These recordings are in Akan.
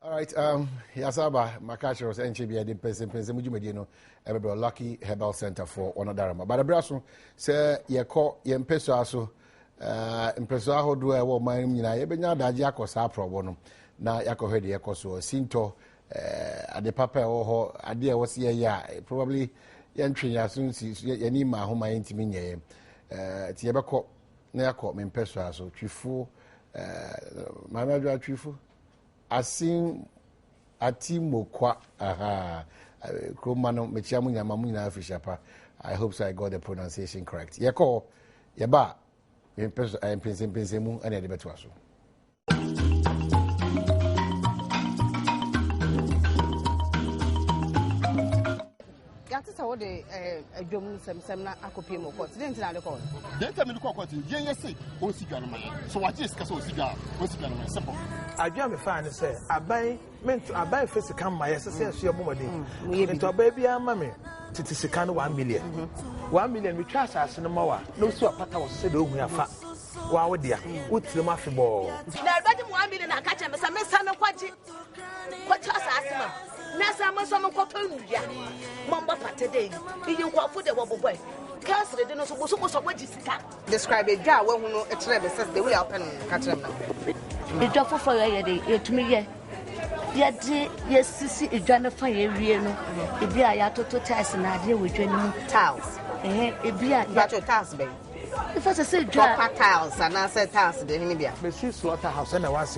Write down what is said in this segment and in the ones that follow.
All right, Yasaba, Makacho was NCB, I did Pensimujumedino, everybody Lucky Herbal Center for Onodarama. But the brasso, say, Yako, Mpesuaso, Mpesuaso do a woman, Yabena, Dajako Sapro, one, now Yako Hedi Yakoso, Sinto, at the Papa or Adia was here, probably entry as soon as Yanima, whom I intimate, Tiabako, Neako, Mpesuaso, Twifo, my mother Twifo. Asim Atti Morkwa, Kromano, Mechamunya Mamuna Fishapa. I hope so I got the pronunciation correct. Yako, Yaba, Pensemu, and Edibetwaso. That's how the Adom Semna Akopimo court. Didn't I call? They tell me the court, yes, oh, cigar. So I just got cigar, simple. I jam a fan and say, I buy first to come my SSS, your woman. Into a baby, I'm mammy. It is a kind of 1 million. 1 million, we trust us in the Moa. No sort of was said, oh, we are fat. Wow, dear, what's the muffin ball? Now, 1 million, I catch him as a miss, I'm not quite. What trust us? Nasa masama kwa penuja mamba patede iyo kwa fude boboy kasre de no so so wajisika describe a jar when no a trebe says the way open katrem na the dofo for ye de etumi ye de yesisi edwane fa ye wie no e bia ya toto tiles na ade we dwane mu tiles e bia ya to tiles be if I say proper tiles and I say tiles de ni bia me see slaughterhouse na once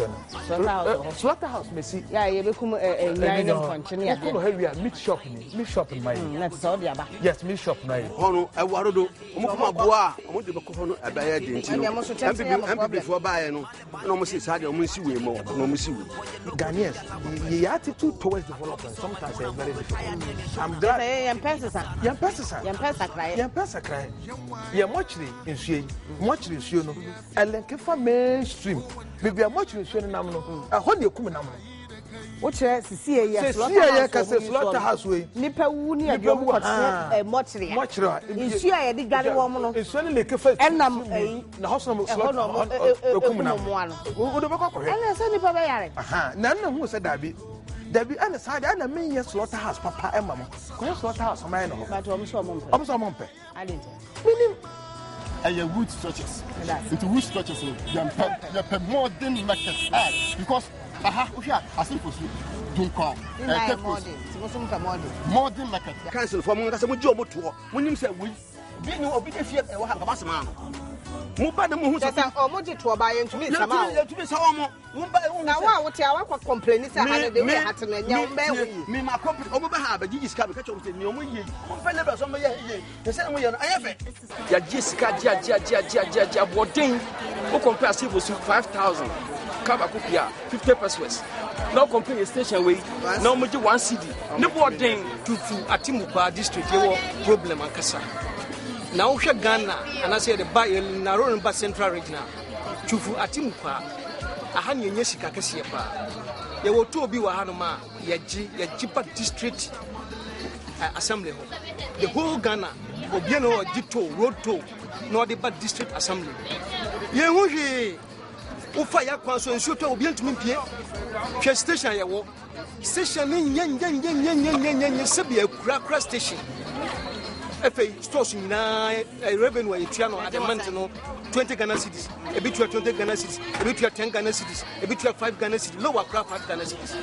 no slaughterhouse me see yeah ye be kum nine punch ni ade ko heavy meat shop in my na so de aba yes meat shop na hono ewarodo omo kuma boa omo de beko hono abaye de nti no MPP for bae no na omo say sa de omo si we mo na omo si we Ghanaians your attitude towards development sometimes is very difficult. I'm glad Yempesa cry much issue no elenkefa mainstream bibi much issue no nam no ho de kum nam wo chere sisi ye slaughterhouse we nipa wu ni adwo ko mochria issue ye de gare wo mo no issue ne lekefa enam na ho so slaughterhouse kum nam wo do be kokore ana se nipa be yare na hu se dabi ana side ana men ye slaughterhouse papa emma mo ko slaughterhouse am I no but o so mo mpe I didn't meaning wood structures. Into wood structures, you have modern methods because I think for modern method. Council for Munga job to when you say we didn't know a fear or have a mass man. Muba the Muhu or Moji to buy into me. To be so now, what I want to complain is that they had to me, my company over but you just can't catch up with me. The same way I have it. Jessica, what thing who compares it with 5,000 Kabakupia, 50 pesos. No compare station way, no much 1 city. No more thing to Atti Morkwa district, problem and Kasa. Now, Ghana, and I said the Bayer Narrow Central Region, Twi Atti Morkwa, a honey Yesika Kasiapa. There were 2 Biwahanoma, Yajipa district assembly. The whole Ghana, Obiano, Jito, Road to, nor the bad district assembly. Yehuji, Ufaya Kwanso and Shuto Obian to me, station, Yawo, station in Yan Sabia, Crack station. FA stores in revenue Etiano at the mountain 20 Ghana cities, a bit 20 Ghana cities, a bit 10 Ghana cities, a bit 5 Ghana cities, lower craft 5 Ghana cities.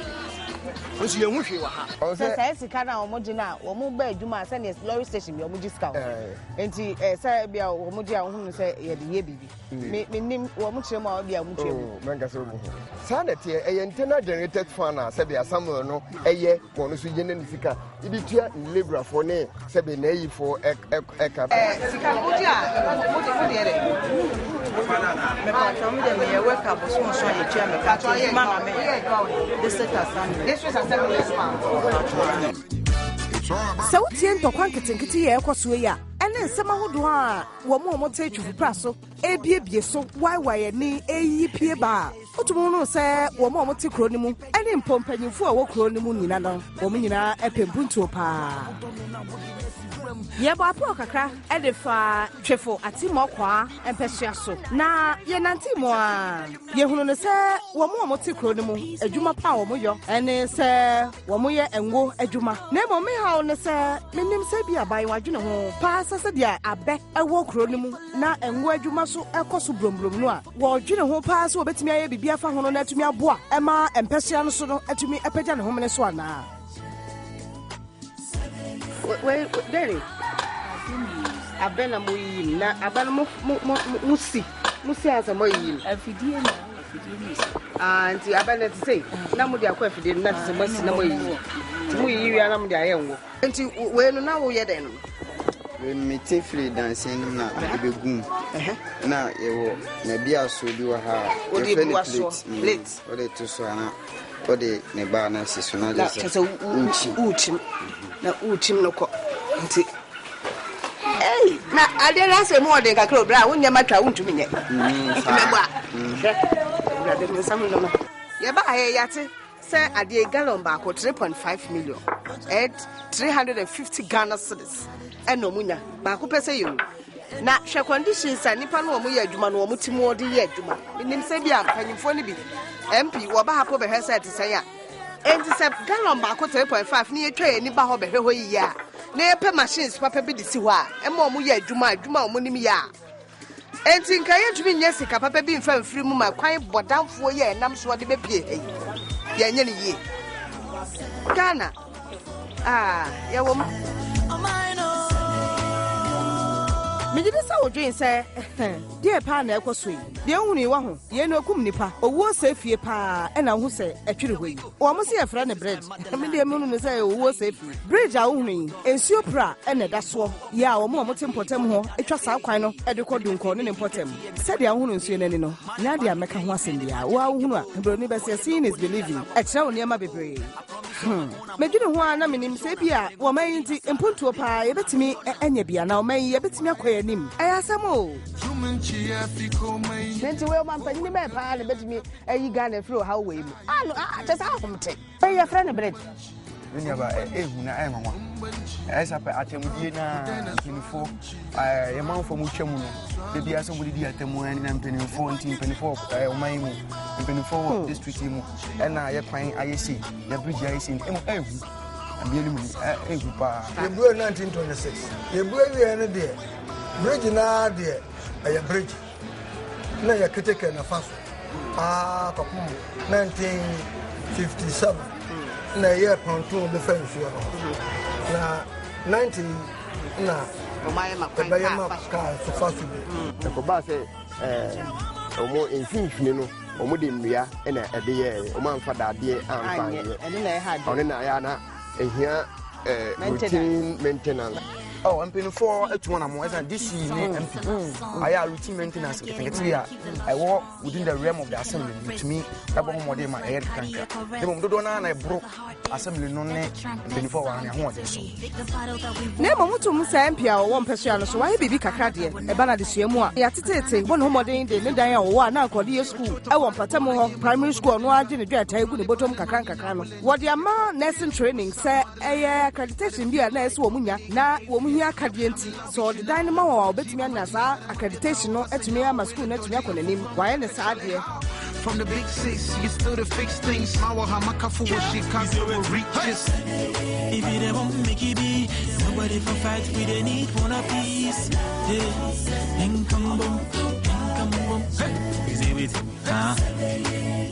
Once you wish you were says Kana or Mojina or Mumbai Juma send us lorry station, your Mujiscout. And see, Sabia or Mujia who say, yeah, the baby. Meaning, or Muchema or the Mucho. Sanity, a antenna generated fan, Sabia somewhere no, a year, bonus with Genetica. It is here in Libra for ne, Sabine for Eka. So tien to kwan ketenkete ye ekoso ya ene nsema hodo a wo mo te twufu so ebiebie so wai ni eyi pie ba otumo no se wo mo te kro ni mu ene mpompanyimfu a wo kro ni mu nyina no wo nyina epempunto pa Yebo apro kakra e de fa Twi Atti Morkwa Mpesuaso na ye nanti mo a ye hunu ne se wo mo te kro ne mu adwuma pa wo mo yo ene se wo mo ye enwo adwuma na mo me ha ne se menim se bi abai wadwene ho pa sase dia abe ewo kro ne mu na enwo adwuma so ekoso bromblom no a wo dwene ho pa so obetimi aye bibia fa hono na atumi aboa ema Mpesua no so no atumi epagya ne ho mene so ana. Wait, Daddy. Abena mo yim na abana mo musi asa mo yim. Afidie na. Anti abana te say na mo de akwa afidie na te mo si na mo yim. Ti mo yi wi na mo de ayenwo. Anti we no na wo ye den no. We meeting free dancing na ebegum. Na ewo na bia so bi wa ha. O de plate. O de to so na. O de ne ba na siso na just. Na uchim. Na uchim no ko. Nti hey, na ade na se mo de kakra obra wonya matwa wontumi nye. Meba. Obra de nsamu no. Ye ba he yate se ade gallon ba ko 3.5 million. At 350 Ghana cedis. Eno munya ba ko pese yo. Na hwe conditions anipa no omo ye adwuma no omo timo ode ye adwuma. Nim se bia panyimfo ne bi MP wo ba hapo be hese te se ya. Enti se gallon ba ko 3.5 ni etwa ye ni ba ho be hwe ho yi ya. Na ye pe machines papa bi disi ho a ema omo ye adwuma omo nim ya. Enti nka ye dwumi nya sika papa bi mfa mfiri mu ma kwan bodamfo ye nam so de be pie yi. Ye nya ni yi. Ghana. Ye wo Mijidisa odwen se die pa na ekoso yi die hunu wa ho ye no kum nipa owo se fie pa e na ho se atwiri ho yi o mo se ye fra ne bread me die me hunu se owo se fie bridge a hunu yi ensuo pra e na da so ya o mo tempotem ho etwa sa kwan no e de kodunko ne tempotem se dia hunu nsuo nani no na dia meka ho asem dia wo hunu a broni be se seeing is believing e kira woni ma bebre medwene ho a na menim se bia wo man nti empontuo pa ye betimi enya bia na wo man ye betimi akoya nim ayasamo nti we man panyi me pa na betimi ayi Ghana free how we mu ano just ahomte e ye friend bread nya ba ehu na ai manwa esa pa atemudie na kinfo ye manfo mu twemu no de bia so mu di atemu ani na mpenifo nti mpenifo o man mu mpenifo district mu na ye kwan ayesi ye bridge ayesi ehu abieli mu ehu pa ye bro 1926 ye bro wi ne de bridge na de ye bridge na ye keteke na faso kopum 1957 na ye ponton be fansu no na 90 na o maye makwan ka so faso be ko ba se omo infinfini no omo de mmia na ede ye omo amfa dade amfa ye ene na ye ha de one na ya na ehia routine maintenance. Oh, Mpesuaso etuwa na mo esa this is MP. Aya routine maintenance keteketria. I work within the realm of the assembly to me abo mo de ma e kanka. Dem mo dodo na ebro assembly no ne Mpesuaso wa na ho de so. Na mo mutu mu sa MP a wo Mpesuaso no so wa bibi kakra de e ba na de suamu a ya tetete wo no modern de ne dan a wo na akode school e wo mpatam ho primary school no age ne dwa tai gu ne botom kakra no. Wo de ama nursing training say eye accreditation bi a na ese wo munya na wo hia akadienti so the dynamo wa obetimi anya sa accreditation no etimi ama school na etimi akonanim wa ne sa ade from the big six you still to fix things mawa hamakafu what she can't reach if you don't make it be nobody for fight we they need one a piece and come boom is it with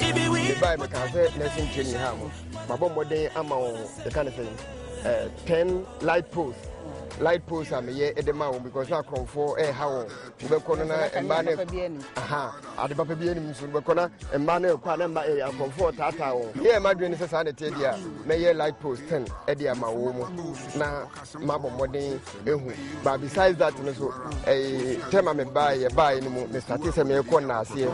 if we buy me can say nursing training ha mo babo modern ama the kind of thing 10 light posts am ye edema because na confor how we be kono na emba na ade papa bi anim so be kono emba na kwa na emba confor tata wo ye madwe ni sesa na tedia me ye light post 10 ede ama wo mu na mabo modern ehu but besides that no so tema me buy ni mu me start say me ko na ase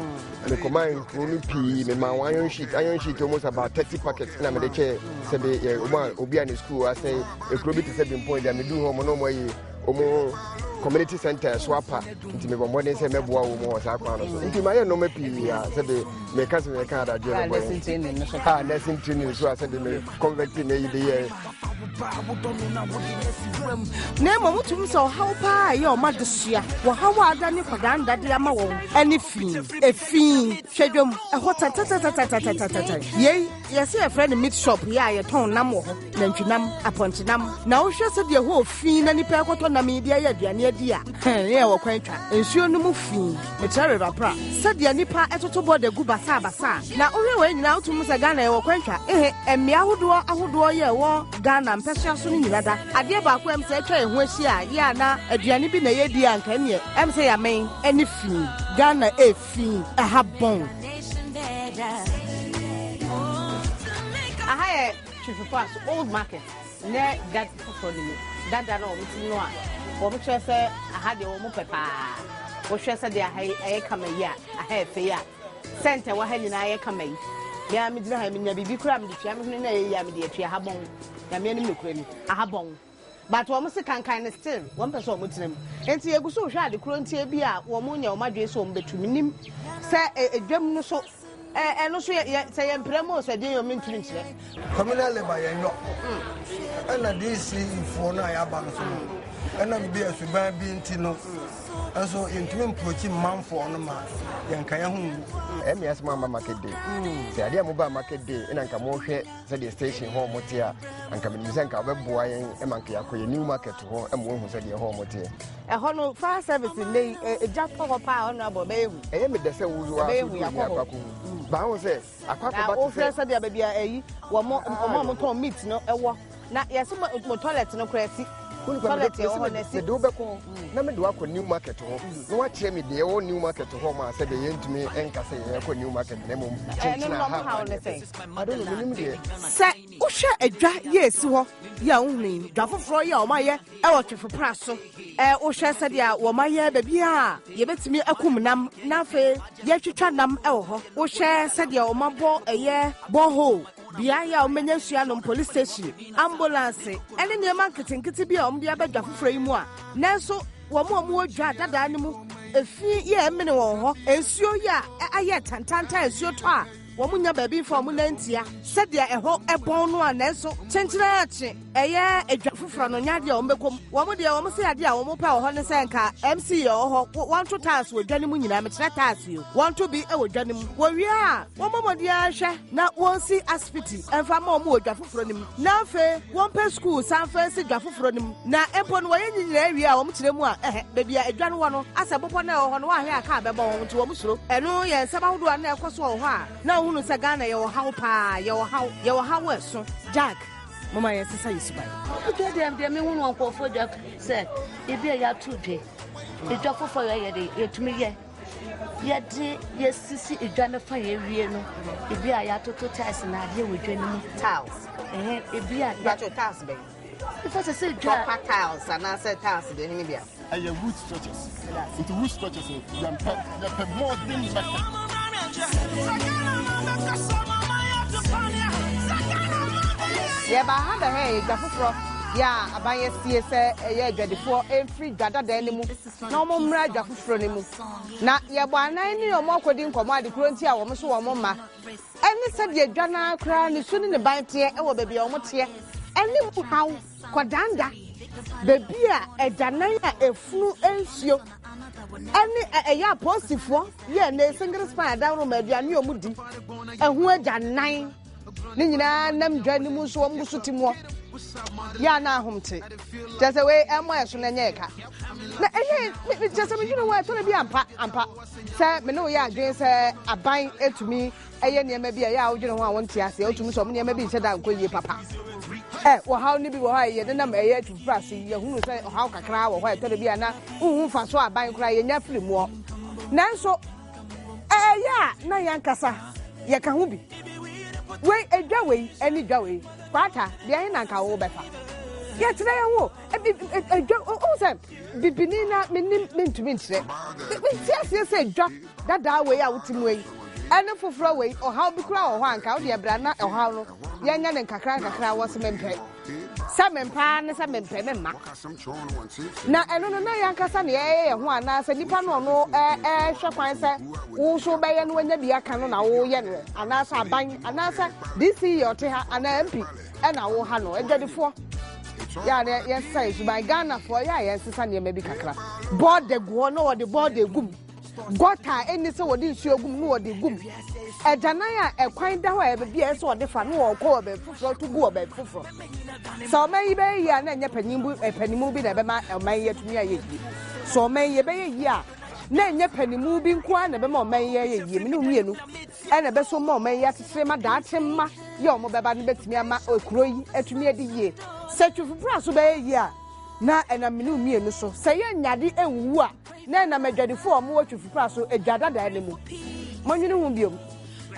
me command kunu pi me ma iron sheet almost about 30 packets na me de che se be obi an school I say e krobi to say be point there me do home no more omo community center swapa nti me bo modern say me boa wo mo sa kwa no so nti ma ye no me pi ya say be me ka da je no boy lesson training so I say be me convert me yi de na mo mutum so how pa ye o ma de sua wo how ada ne kwaganda de ama wo ani fin efin hwedwom ho tata ye se a friend meat shop ya ye ton nam wo nantwinam apontinam na wo hwe se de ho fin na nipa ekoto nam de ya aduane adi a ye wo kwantwa ensuo no mu fin me tere rapra se de nipa etoto bode gu basa na wo we nyina utum se Ghana ye wo kwantwa emia ahodo ye wo Ghana Mpesuaso ni nyilada ade ba ko em se twa ehu ahia ya na aduane bi na ye di anka ne em se ya men ani fin Ghana fin ahabon aha Twifo old market ne that for me that no mti no a wo mo twa se aha de wo mo pepa wo hwe se de aha e kama yi a aha fe ya center wa ha nyina ye kama yi ya mi dira ha mi nya bibi kura mi tua mi na ye ya mi de atua habon ya mi ani mi kura ni ahabon but wo mo se kankan still wo mpe so wo tinam enti eguso hwa ade kuro ntie bi a wo mo nya wo madwe so wo betumi nim se edwam no so no so se ye mpremo so de yo mentumi nkyere communal labor ye no na this info na ya ba no so na bi asuban bi ntino so intimi mprochi manfo no ma yanka ya hu ms mama market day se ade amuba market day ina nka mo hwe se the station ho motia anka me nse nka beboa yen e manka yakoye new market ho e mo hu se de ho motia ho no fire service le ejato ho pa ho no abo be hu e me de se wuzu a ba ho se akwakọ ba se se de bia eyi wo mo ton meat no ewo na yesi mo toilet no krati toilet e ho na si do be ko na me do akọ new market ho no wa kire me de o new market ho ma se be yentumi enka se ye akọ new market na mom no how na say I don't know me de se wo hwe adwa yes ho ya unni dwafoforo ya o ma ye e wo Twifo praso wo hwe se de a wo ma ye ba bia ye betumi akum nam na fe ye twitwa nam e wo ho wo hwe se de o ma bo eye boho bia ya o menya sua no police station ambulance ene ne ma nkitinkiti bia o mbia badwa foforo yi mu a nanso wo mo odwa dada ne mu efi ye emene wo ho ensuo ya aye tantanta ensuo to a wo munya baabi fa mo nantia sede eho ebon no a nanso chenchira ache eye edwa foforo no nyade o mbekom wo mo de wo mo se ade a wo mo pa wo ho ne senka MC ye ho one to task wo dwane mu nyina me kire task yo one to be e wo dwane mu wo wi a wo momodi a hwe na won si aspiti enfa ma mo odwa foforo nim na fe won pe school san fa si dwa foforo nim na empo no wo ye nyina wi a wo mo kire mu a baby a edwane wo no asa bopo na wo ho no wa hwe aka bebo wo nti wo mo suro eno ye nsaba hodo na ekoso wo ho a na hunu se Ghana ye wo how pa ye wo how eso Jack mama ye sesa yisubai o de me hunu anko fo Jack se e bia ya tudwe e dwafo fo ye de etumi ye de ye sisi edwa na fa ye wie no e bia ya toto tiles na ade we dwa mu tiles e bia ya to tiles be if I say dwa tiles and I said tiles de ni bia aye wood structures into wood structures the more than better. Yeah, but how the hey, Jafufro, yeah, abanye sie se ye adwadefo every dada da enimu na omo mra adwafufro nimu na ye bo anan ni omo akodi nkomo ade kuro nti a wo so wo ma eni se de adwa na kra ni suni ne ban te e wo ba bia omo te eni mu haw kodanda baby a edanan a efunu ensuo eni eya posifo ye na single span down room aduane omudi ehu edanan ni nyina nam dwa ni mu so omo so timo ya na ahomte just we emo eso na nyeka na enye just me you know what to be ampa say me no ya adwen say aban etumi eye niam bia ya odwene ho a wonte ase otumi so me niam bi nche da nkoyie papa wo haw ni bi wo ha ye na ma eye tufrase ye hunu say haw kakra wo ho to bia na hu fa so aban kra ye nya firi mu nanso ya na yankasa ye ka hu bi we edwa we eni dwa we kwata bia na nka wo befa ye tire ye wo edwa o se bibini na menim mentumi ntire ti ase se edwa dada we a wutimu we ene foforo we o haw bi kura o ho anka wo de bra na o haw no ye nya ne kakra wo se mempe Samempa ne samempe me ma na eno no na yankasa ne ye ho ana sa nipa no no hwe kwan se wo so be ye no anya bi aka no na wo ye no ana sa aban ana sa DC yote ha ana MP na wo ha no edwadefo ya ne yes say so by Ghana for ya yes sa ne ma bi kakra board de go no the board de gum gota eni se wodi nsu egum no wodi gum ejanan a ekwan da ho e be e se wodi fa no wo ko be fufuro to gu obe fufuro so man yi be yi na nya panimu bi na be ma man yi atumi aye so man yi be yi a na nya panimu bi nko na be ma man yi aye mi no mienu e na be so ma man yi atese ma da atemma ye o mo be ba no betimi ama okuro yi atumi adi yi se twufura so be yi a na ena minu mienu so se ye nyade ewu a na na medwadefo o mo watwufura so edwada da ne mu monwene hu biom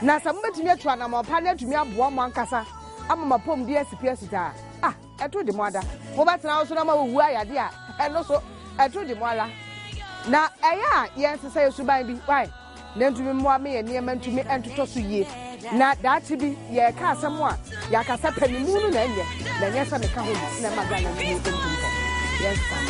na sa mo betimi atu na mo pa na atumi aboa mo ankasa ama pom di SPS ta eto de mo ada mo betena so na ma wu ayade a eno so eto de mo ala na eya yensesa yesuban bi why na ntumi mo ame ye ne ma ntumi entoto so yie na daati bi ye ka asem a ya ka sa panimu no na enye sa me ka ho na magana ni ntumi yes